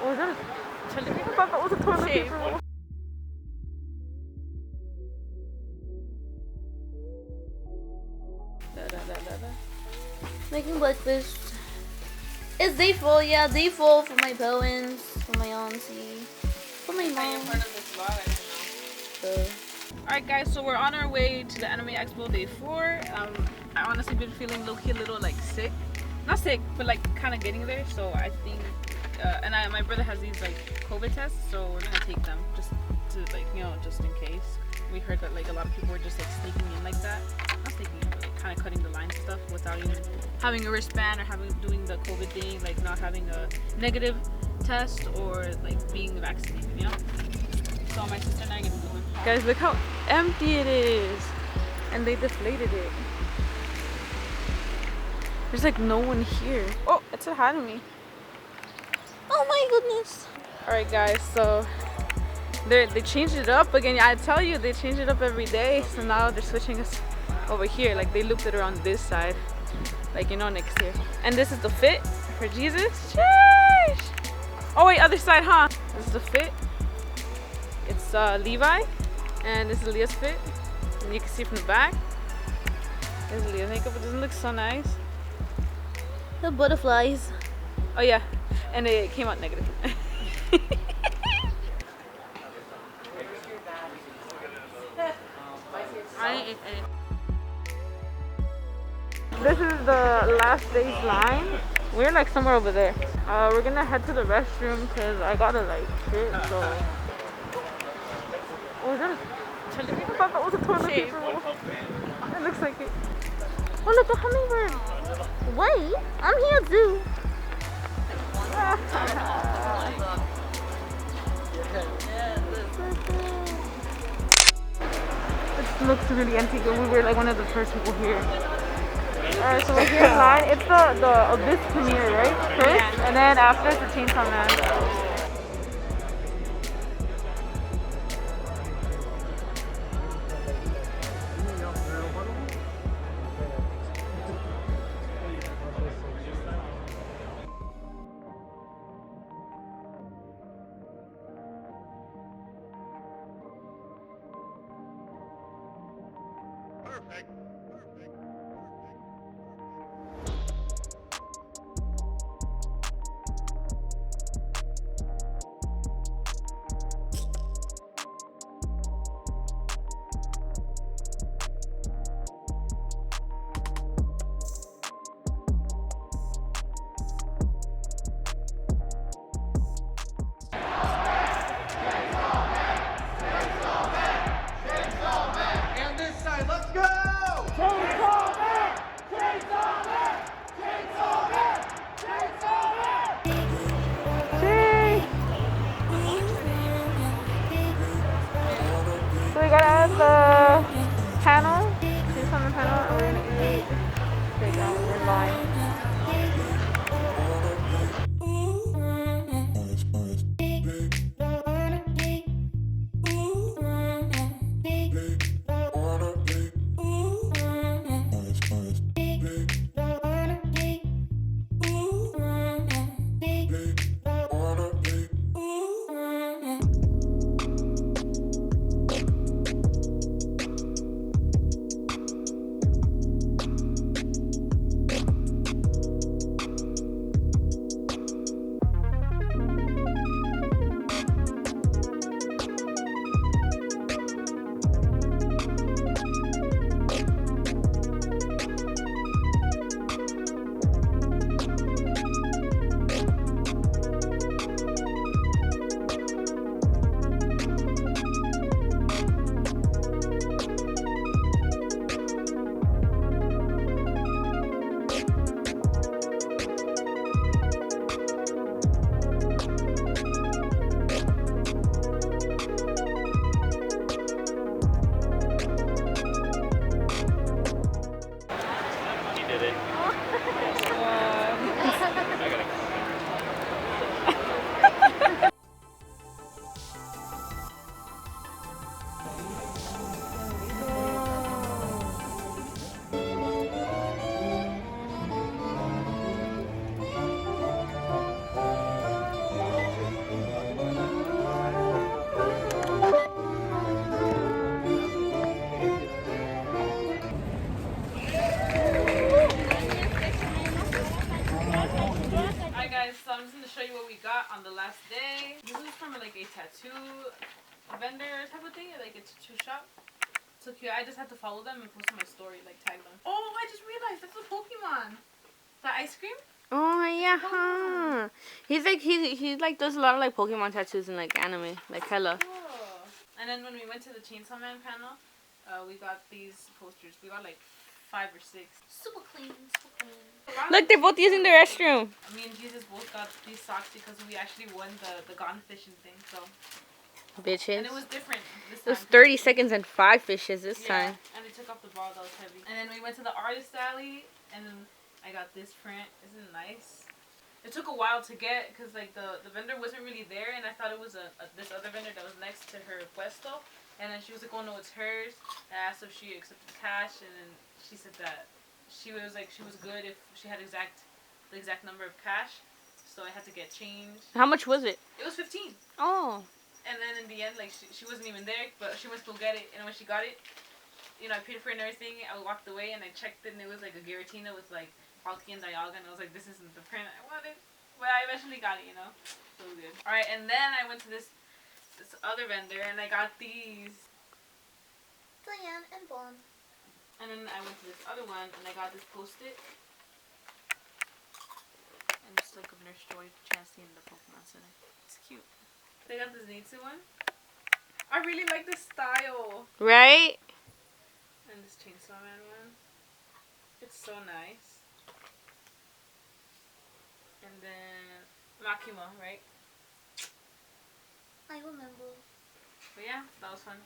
Was that a chili? I thought that was a toilet paper. Making breakfast. It's day 4, yeah, day 4 for my parents, for my auntie, for my mom. Alright guys, so we're on our way to the Anime Expo day 4. I honestly been feeling low-key a little like sick. Not sick, but like kind of getting there. So I think, my brother has these like COVID tests, so we're gonna take them just to like, you know, just in case. We heard that like a lot of people were just like sneaking in like that. Not sneaking in, but like kind of cutting the line and stuff without even having a wristband or doing the COVID thing, like not having a negative test or like being vaccinated, you know? So my sister and I are gonna go in. Guys, look how empty it is. And they deflated it. There's like no one here. Oh, it said hi to me. Oh my goodness. Alright guys, so they changed it up again. I tell you, they change it up every day. So now they're switching us over here. Like they looped it around this side. Like, you know, next here. And this is the fit for Jesus. Sheesh. Oh wait, other side, huh? This is the fit. It's Levi. And this is Leah's fit. And you can see from the back. This is Leah's makeup. It doesn't look so nice. The butterflies. Oh yeah. And it came out negative. This is the last day's line. We're like somewhere over there. We're gonna head to the restroom because I gotta like shit, so. Oh, is that a chili? I thought that was a toilet paper roll. It looks like it. Oh look, the hummingbird. Wait, I'm here too. It looks really antique, and we were like one of the first people here. Alright, so we're here in line. It's the Abyss premiere, right? First, yeah. And then after it's the Chainsaw Man. Perfect. And this side, let's go! so I'm just gonna show you what we got on the last day. This is from like a tattoo vendor type of thing, like a tattoo shop. So cute. I just had to follow them and post on my story, like tag them. Oh, I just realized that's a Pokemon. The ice cream. Oh yeah, huh? He's like he like does a lot of like Pokemon tattoos and like anime, like hella. Cool. And then when we went to the Chainsaw Man panel, we got these posters. We got like 5 or 6. Super clean, super clean. Look, they're both using the restroom. Me and Jesus both got these socks because we actually won the gone fishing thing. So. Bitches. And it was different this It time. was 30 seconds and 5 fishes this time. And they took off the ball that was heavy. And then we went to the artist alley, and then I got this print. Isn't it nice? It took a while to get because like the vendor wasn't really there, and I thought it was this other vendor that was next to her puesto. And then she was like, "Oh no, it's hers." And I asked if she accepted cash, and then she said that she was good if she had the exact number of cash. So I had to get change. How much was it? It was 15. Oh. And then in the end, like, she wasn't even there, but she went to go get it. And when she got it, you know, I paid for it and everything. I walked away and I checked it, and it was like a Giratina with like Palki and Dialga. And I was like, this isn't the print I wanted. But I eventually got it, you know. So good. Alright, and then I went to this other vendor and I got these. Diane and Bond. And then I went to this other one and I got this post-it. And it's like of Nurse Joy Chansey in the Pokemon Center. It's cute. They got this Nitsu one. I really like this style. Right? And this Chainsaw Man one. It's so nice. And then Makima, right? I remember. But yeah, that was fun.